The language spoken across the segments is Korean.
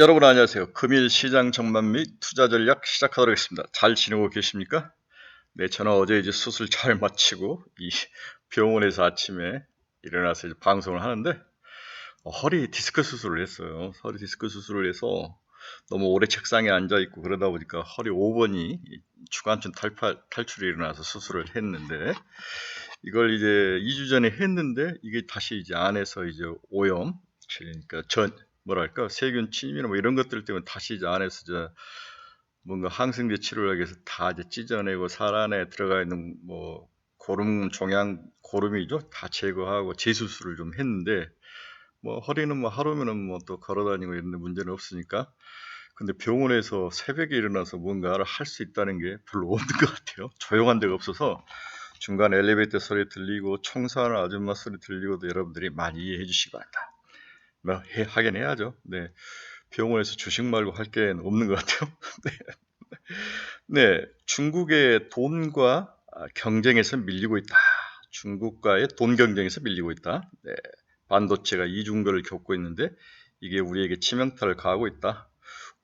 여러분 안녕하세요. 금일 시장 전망 및 투자 전략 시작하도록 하겠습니다. 잘 지내고 계십니까? 네, 저는 어제 이제 수술 잘 마치고 이 병원에서 아침에 일어나서 이제 방송을 하는데 허리 디스크 수술을 했어요. 허리 디스크 수술을 해서 너무 오래 책상에 앉아 있고 그러다 보니까 허리 5번이 주간근 탈출이 일어나서 수술을 했는데 이걸 이제 2주 전에 했는데 이게 다시 이제 안에서 이제 오염, 그러니까 뭐랄까 세균 침이나 뭐 이런 것들 때문에 다시 이제 안에서 이제 뭔가 항생제 치료를 하기 위해서 다 이제 찢어내고 살 안에 들어가 있는 뭐 고름이죠. 다 제거하고 재수술을 좀 했는데 뭐 허리는 뭐 하루면은 뭐 또 걸어다니고 이런 데 문제는 없으니까. 근데 병원에서 새벽에 일어나서 뭔가를 할 수 있다는 게 별로 없는 것 같아요. 조용한 데가 없어서 중간 엘리베이터 소리 들리고 청소하는 아줌마 소리 들리고도 여러분들이 많이 이해해 주시기 바랍니다. 뭐 하긴 해야죠. 네. 병원에서 주식 말고 할 게 없는 것 같아요. 네. 네. 중국의 돈과 경쟁에서 밀리고 있다. 중국과의 돈 경쟁에서 밀리고 있다. 네. 반도체가 이중거를 겪고 있는데 이게 우리에게 치명타를 가하고 있다.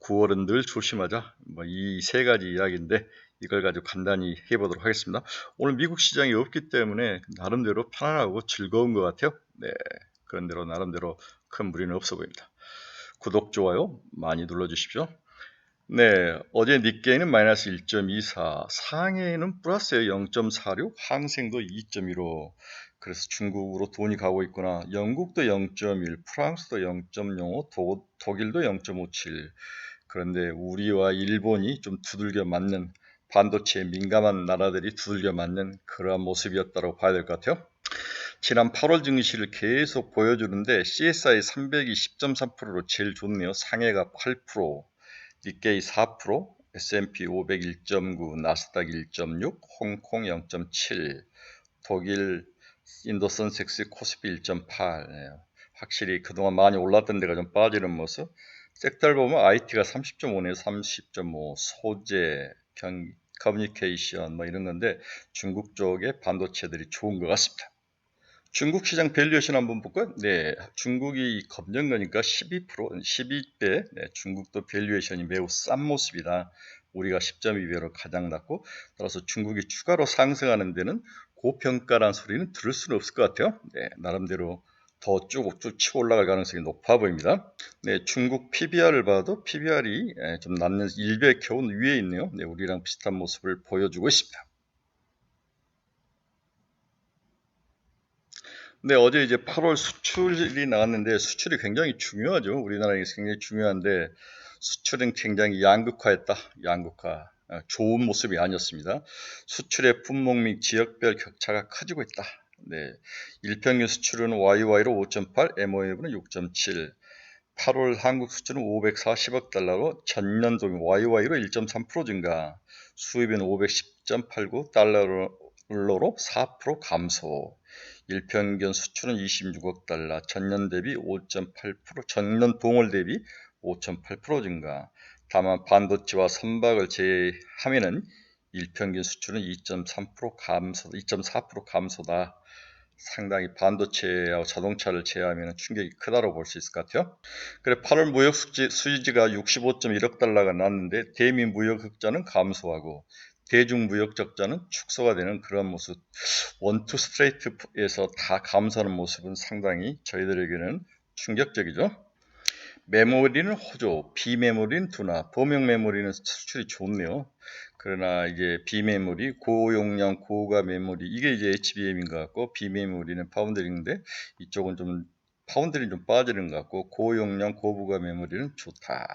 9월은 늘 조심하자. 뭐 이 세 가지 이야기인데 이걸 가지고 간단히 해보도록 하겠습니다. 오늘 미국 시장이 없기 때문에 나름대로 편안하고 즐거운 것 같아요. 네. 그런대로 나름대로 큰 무리는 없어 보입니다. 구독, 좋아요 많이 눌러주십시오. 네, 어제 니케이는 마이너스 1.24, 상해는 플러스에 0.46, 항생도 2.15. 그래서 중국으로 돈이 가고 있구나. 영국도 0.1, 프랑스도 0.05, 독일도 0.57. 그런데 우리와 일본이 좀 두들겨 맞는, 반도체에 민감한 나라들이 두들겨 맞는 그러한 모습이었다고 봐야 될 것 같아요. 지난 8월 증시를 계속 보여주는데 CSI 300이 10.3%로 제일 좋네요. 상해가 8%, 니케이 4%, S&P 500 1.9, 나스닥 1.6, 홍콩 0.7, 독일 인도선섹스 코스피 1.8. 확실히 그동안 많이 올랐던 데가 좀 빠지는 모습. 섹터를 보면 IT가 30.5네요. 30.5, 소재, 커뮤니케이션 뭐 이런 건데 중국 쪽의 반도체들이 좋은 것 같습니다. 중국 시장 밸류에이션 한번 볼까요? 네, 중국이 검정 거니까 12%, 12배. 네, 중국도 밸류에이션이 매우 싼 모습이다. 우리가 10.2배로 가장 낮고, 따라서 중국이 추가로 상승하는 데는 고평가란 소리는 들을 수는 없을 것 같아요. 네, 나름대로 더 쭉쭉 치고 올라갈 가능성이 높아 보입니다. 네, 중국 PBR을 봐도 PBR이 좀 낮는 1배 겨우 위에 있네요. 네, 우리랑 비슷한 모습을 보여주고 있습니다. 네, 어제 이제 8월 수출이 나왔는데 수출이 굉장히 중요하죠. 우리나라에서 굉장히 중요한데 수출은 굉장히 양극화했다. 양극화. 좋은 모습이 아니었습니다. 수출의 품목 및 지역별 격차가 커지고 있다. 네, 일평균 수출은 YY로 5.8, MOF는 6.7. 8월 한국 수출은 540억 달러로 전년 동기 YY로 1.3% 증가. 수입은 510.89 달러로 4% 감소. 일평균 수출은 26억 달러, 전년 대비 5.8%, 전년 동월 대비 5.8% 증가. 다만 반도체와 선박을 제외하면은 일평균 수출은 2.3% 감소, 2.4% 감소다. 상당히 반도체하고 자동차를 제외하면 충격이 크다고 볼 수 있을 것 같아요. 그래 8월 무역 수지가 65.1억 달러가 났는데 대미 무역 흑자는 감소하고 대중 무역 적자는 축소가 되는 그런 모습. 원투 스트레이트에서 다 감소하는 모습은 상당히 저희들에게는 충격적이죠. 메모리는 호조, 비메모리는 둔화, 범용 메모리는 수출이 좋네요. 그러나 이제 비메모리, 고용량, 고가 메모리 이게 이제 HBM인 것 같고 비메모리는 파운드링인데 이쪽은 좀 파운드링 좀 빠지는 것 같고 고용량, 고부가 메모리는 좋다.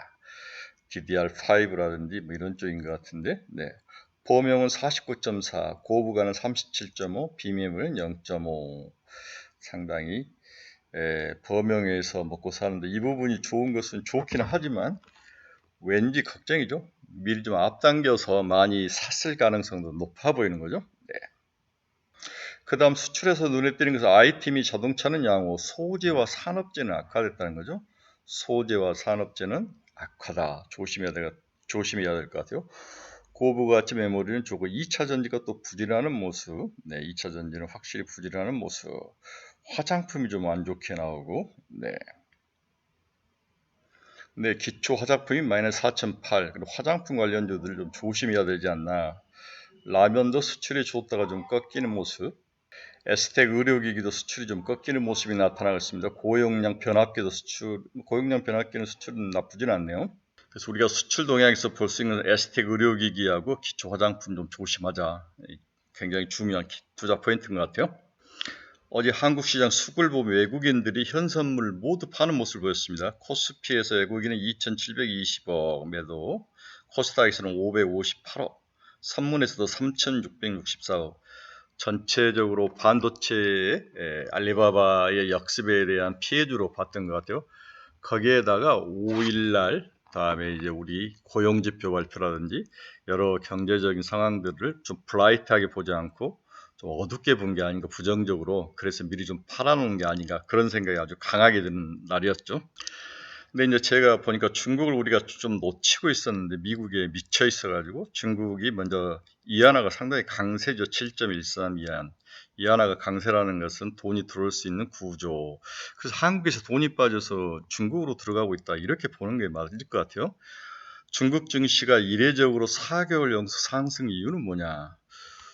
DDR5라든지 뭐 이런 쪽인 것 같은데, 네. 범용은 49.4, 고부가는 37.5, 비메모리는 0.5. 상당히 범용에서 먹고 사는데 이 부분이 좋은 것은 좋기는 하지만 왠지 걱정이죠. 미리 좀 앞당겨서 많이 샀을 가능성도 높아 보이는 거죠. 네. 그 다음 수출에서 눈에 띄는 것은 IT미 자동차는 양호, 소재와 산업재는 악화됐다는 거죠. 소재와 산업재는 악화다. 조심해야 될 것 같아요. 고부가치 메모리는 좋고 2차 전지가 또 부진하는 모습. 네, 2차 전지는 확실히 부진하는 모습. 화장품이 좀 안 좋게 나오고, 네. 네, 기초 화장품이 마이너스 4,800. 그리고 화장품 관련주들 좀 조심해야 되지 않나. 라면도 수출이 좋다가 좀 꺾이는 모습. 에스텍 의료기기도 수출이 좀 꺾이는 모습이 나타나고 있습니다. 고용량 변압기도 고용량 변압기는 수출은 나쁘진 않네요. 그래서 우리가 수출 동향에서 볼 수 있는 에스텍 의료기기하고 기초 화장품 좀 조심하자. 굉장히 중요한 투자 포인트인 것 같아요. 어제 한국 시장 수급을 보면 외국인들이 현선물 모두 파는 모습을 보였습니다. 코스피에서 외국인은 2,720억 매도, 코스닥에서는 558억, 선문에서도 3,664억. 전체적으로 반도체의 알리바바의 역습에 대한 피해주로 봤던 것 같아요. 거기에다가 5일날 다음에 이제 우리 고용지표 발표라든지 여러 경제적인 상황들을 좀 브라이트하게 보지 않고 좀 어둡게 본 게 아닌가, 부정적으로. 그래서 미리 좀 팔아놓은 게 아닌가, 그런 생각이 아주 강하게 드는 날이었죠. 근데 이제 제가 보니까 중국을 우리가 좀 놓치고 있었는데 미국에 미쳐 있어가지고 중국이 먼저 이안화가 상당히 강세죠. 7.13 이안. 이안화가 강세라는 것은 돈이 들어올 수 있는 구조. 그래서 한국에서 돈이 빠져서 중국으로 들어가고 있다, 이렇게 보는 게 맞을 것 같아요. 중국 증시가 이례적으로 4개월 연속 상승 이유는 뭐냐?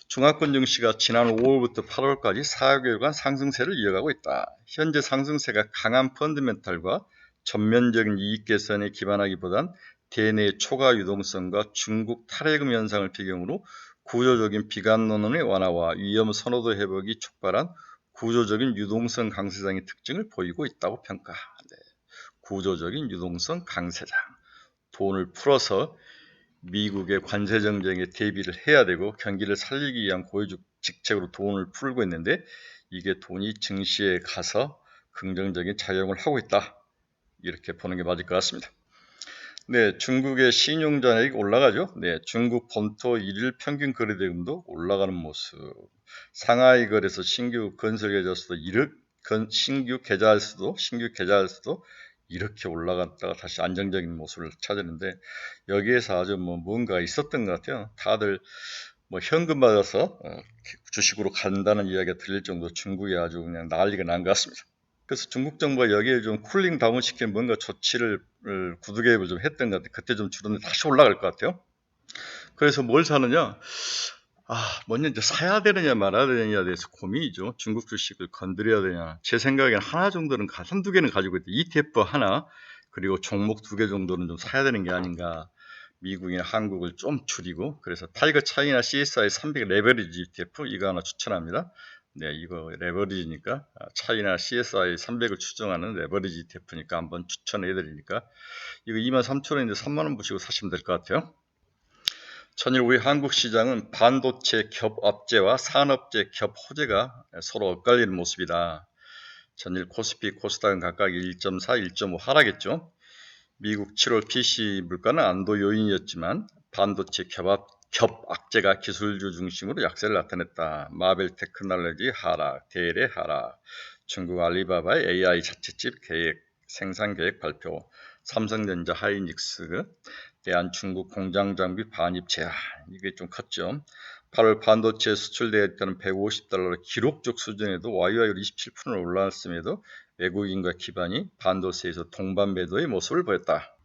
중화권 증시가 지난 5월부터 8월까지 4개월간 상승세를 이어가고 있다. 현재 상승세가 강한 펀드멘탈과 전면적인 이익 개선에 기반하기보단 대내 초과 유동성과 중국 탈예금 현상을 배경으로 구조적인 비관론의 완화와 위험 선호도 회복이 촉발한 구조적인 유동성 강세장의 특징을 보이고 있다고 평가. 네. 구조적인 유동성 강세장. 돈을 풀어서 미국의 관세 정책에 대비를 해야 되고 경기를 살리기 위한 고유적 직책으로 돈을 풀고 있는데, 이게 돈이 증시에 가서 긍정적인 작용을 하고 있다, 이렇게 보는 게 맞을 것 같습니다. 네, 중국의 신용잔액이 올라가죠. 네, 중국 본토 1일 평균 거래대금도 올라가는 모습. 상하이 거래소 신규 건설 계좌 수도 신규 계좌 수도 이렇게 올라갔다가 다시 안정적인 모습을 찾았는데, 여기에서 아주 뭔가 있었던 것 같아요. 다들 현금 받아서 주식으로 간다는 이야기가 들릴 정도로 중국이 아주 그냥 난리가 난 것 같습니다. 그래서 중국 정부가 여기에 좀 쿨링 다운 시키는 뭔가 조치를 구두개입을 좀 했던 것 같아요. 그때 좀 줄었는데 다시 올라갈 것 같아요. 그래서 뭘 사느냐? 먼저 이제 사야 되느냐 말아야 되느냐에 대해서 고민이죠. 중국 주식을 건드려야 되냐. 제 생각에는 하나 정도는, 한두 개는 가지고 있다. ETF 하나, 그리고 종목 2개 정도는 좀 사야 되는 게 아닌가. 미국이나 한국을 좀 줄이고. 그래서 타이거 차이나 CSI 300 레버리지 ETF 이거 하나 추천합니다. 네, 이거 레버리지니까, 차이나 CSI 300을 추정하는 레버리지 ETF니까 한번 추천해 드리니까, 이거 23,000원인데 3만원 보시고 사시면 될 것 같아요. 천일 우리 한국 시장은 반도체 겹업체와 산업재 겹호재가 서로 엇갈리는 모습이다. 전일 코스피, 코스닥은 각각 1.4, 1.5 하락했죠. 미국 7월 PC 물가는 안도 요인이었지만 반도체 겹악재가 기술주 중심으로 약세를 나타냈다. 마벨 테크놀로지 하락, 대일의 하락, 중국 알리바바의 AI 자체칩 생산 계획 발표, 삼성전자 하이닉스, 대한중국 공장 장비 반입 제한, 이게 좀 컸죠. 8월 반도체 수출 대액가는 $150로 기록적 수준에도 YOY 27% 올라왔음에도 외국인과 기반이 반도체에서 동반 매도의 모습을 보였다.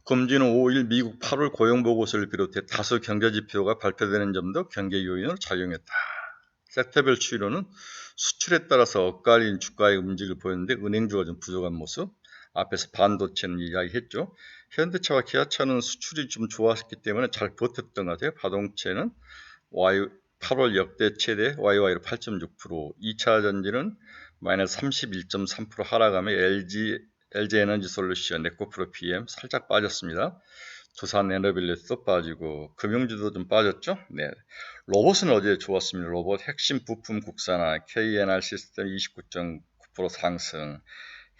금주는 5일 미국 8월 고용보고서를 비롯해 다수 경제지표가 발표되는 점도 경계 요인으로 작용했다. 섹터별 추이로는 수출에 따라서 엇갈린 주가의 움직임을 보였는데 은행주가 좀 부족한 모습. 앞에서 반도체는 이야기했죠. 현대차와 기아차는 수출이 좀 좋았기 때문에 잘 버텼던 것 같아요. 자동차는 8월 역대 최대 YY로 8.6%, 2차 전지는 마이너스 31.3% 하락하며 LG 에너지 솔루션, 에코프로 PM 살짝 빠졌습니다. 두산 에너빌리티도 빠지고 금융주도 좀 빠졌죠. 네, 로봇은 어제 좋았습니다. 로봇 핵심 부품 국산화, KNR 시스템 29.9% 상승,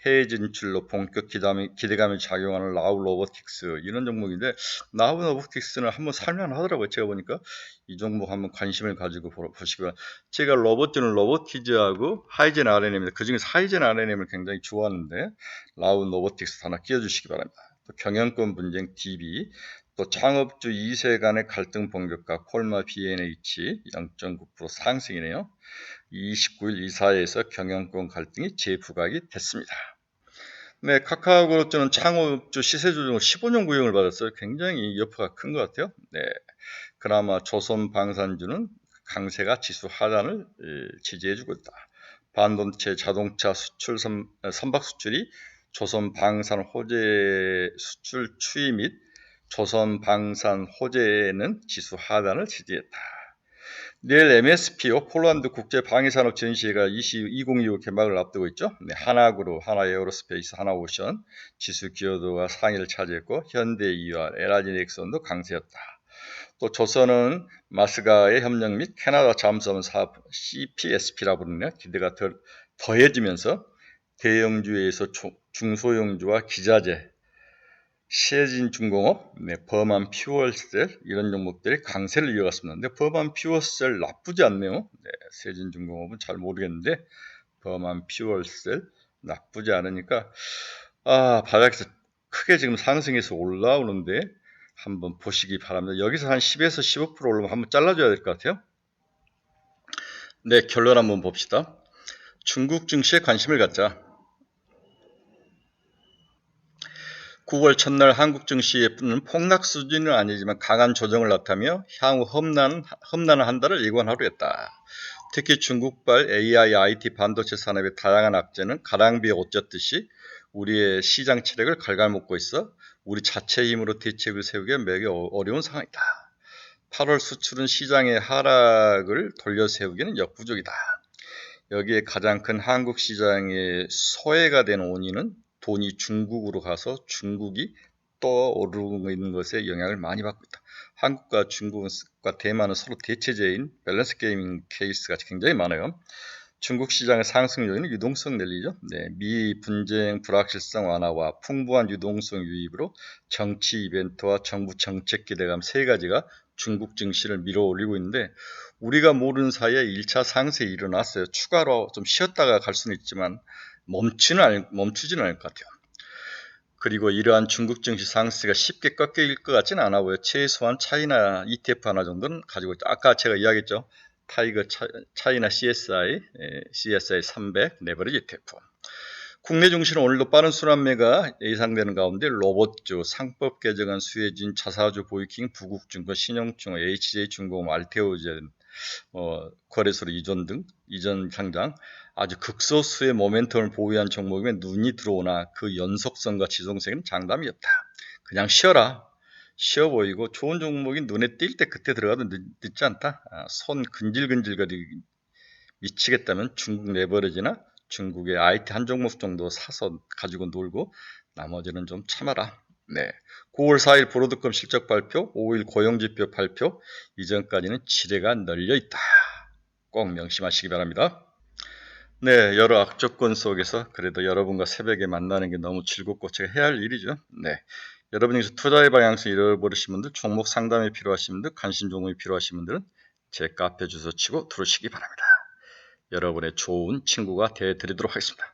해외 진출로 본격 기대감이 작용하는 라우 로보틱스, 이런 종목인데, 라우 로보틱스는 한번 살만하더라고요. 제가 보니까 이 종목 한번 관심을 가지고 보시고, 제가 로봇주는 로보티즈하고 하이젠 RNM입니다. 그중에서 하이젠 RNM을 굉장히 좋아하는데 라우 로보틱스 하나 끼워주시기 바랍니다. 또 경영권 분쟁 DB, 또 창업주 2세 간의 갈등 본격화, 콜마 B&H 0.9% 상승이네요. 29일 이사회에서 경영권 갈등이 재부각이 됐습니다. 네, 카카오그룹주는 창업주 시세 조정을 15년 구형을 받았어요. 굉장히 여파가 큰 것 같아요. 네, 그나마 조선방산주는 강세가 지수 하단을 지지해주고 있다. 반도체 자동차 수출 선박 수출이 조선방산 호재 수출 추이 및 조선방산 호재는 지수 하단을 지지했다. 내일 MSPO 폴란드 국제방위산업 전시회가 2025 개막을 앞두고 있죠. 네, 하나그룹, 하나에어로스페이스, 하나오션 지수 기여도가 상위를 차지했고 현대이와 LG넥슨도 강세였다. 또 조선은 마스가의 협력 및 캐나다 잠수함 사업 CPSP라 부르는 기대가 더해지면서 대형주에서 중소형주와 기자재, 시해진중공업, 범한 퓨얼셀 이런 종목들이 강세를 이어갔습니다. 근데 범한 퓨얼셀 나쁘지 않네요. 네, 시해진중공업은 잘 모르겠는데 범한 퓨얼셀 나쁘지 않으니까 바닥에서 크게 지금 상승해서 올라오는데 한번 보시기 바랍니다. 여기서 한 10에서 15% 올라오면 한번 잘라줘야 될 것 같아요. 네, 결론 한번 봅시다. 중국 증시에 관심을 갖자. 9월 첫날 한국 증시에는 폭락 수준은 아니지만 강한 조정을 나타내며 향후 험난한 한 달을 예고한 하루였다. 특히 중국발 AI, IT, 반도체 산업의 다양한 악재는 가랑비에 옷 젖듯이 우리의 시장 체력을 갉아먹고 있어 우리 자체 힘으로 대책을 세우기가 매우 어려운 상황이다. 8월 수출은 시장의 하락을 돌려세우기는 역부족이다. 여기에 가장 큰 한국 시장의 소외가 된 원인은 돈이 중국으로 가서 중국이 떠오르고 있는 것에 영향을 많이 받고 있다. 한국과 중국과 대만은 서로 대체제인 밸런스 게이밍 케이스가 굉장히 많아요. 중국 시장의 상승 요인은 유동성 랠리죠. 네, 미 분쟁 불확실성 완화와 풍부한 유동성 유입으로 정치 이벤트와 정부 정책 기대감 세 가지가 중국 증시를 밀어올리고 있는데 우리가 모르는 사이에 1차 상승이 일어났어요. 추가로 좀 쉬었다가 갈 수는 있지만 멈추지는 않을 것 같아요. 그리고 이러한 중국 증시 상승세가 쉽게 꺾일 것 같지는 않아 보여요. 최소한 차이나 ETF 하나 정도는 가지고 있다. 아까 제가 이야기했죠. 타이거 차이나 CSI 300 레버리지 ETF. 국내 증시는 오늘도 빠른 순환매가 예상되는 가운데 로봇주, 상법 개정안 수혜진, 자사주 보이킹, 부국증권, 신용증권, HJ중공업, 알테오젠, 거래소로 이전 등 이전 상장 아주 극소수의 모멘텀을 보유한 종목이면 눈이 들어오나 그 연속성과 지속성에는 장담이 없다. 그냥 쉬어 보이고 좋은 종목이 눈에 띌 때 그때 들어가도 늦지 않다. 손 근질근질거리 미치겠다면 중국 레버리지나 중국의 IT 한 종목 정도 사서 가지고 놀고 나머지는 좀 참아라. 네, 9월 4일 브로드컴 실적 발표, 5일 고용지표 발표 이전까지는 지뢰가 널려 있다. 꼭 명심하시기 바랍니다. 네, 여러 악조건 속에서 그래도 여러분과 새벽에 만나는 게 너무 즐겁고 제가 해야 할 일이죠. 네, 여러분이 투자의 방향성 잃어버리신 분들, 종목 상담이 필요하신 분들, 관심 종목이 필요하신 분들은 제 카페 주소 치고 들어오시기 바랍니다. 여러분의 좋은 친구가 되어드리도록 하겠습니다.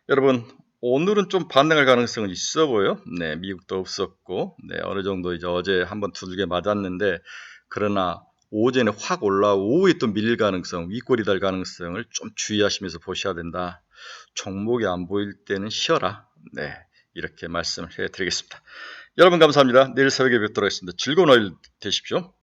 여러분, 오늘은 좀 반등할 가능성은 있어 보여요. 네, 미국도 없었고, 네, 어느 정도 이제 어제 한번 두들겨 맞았는데, 그러나 오전에 확 올라오고 오후에 또 밀릴 가능성, 윗골이 달 가능성을 좀 주의하시면서 보셔야 된다. 종목이 안 보일 때는 쉬어라. 네, 이렇게 말씀을 해드리겠습니다. 여러분 감사합니다. 내일 새벽에 뵙도록 하겠습니다. 즐거운 오일 되십시오.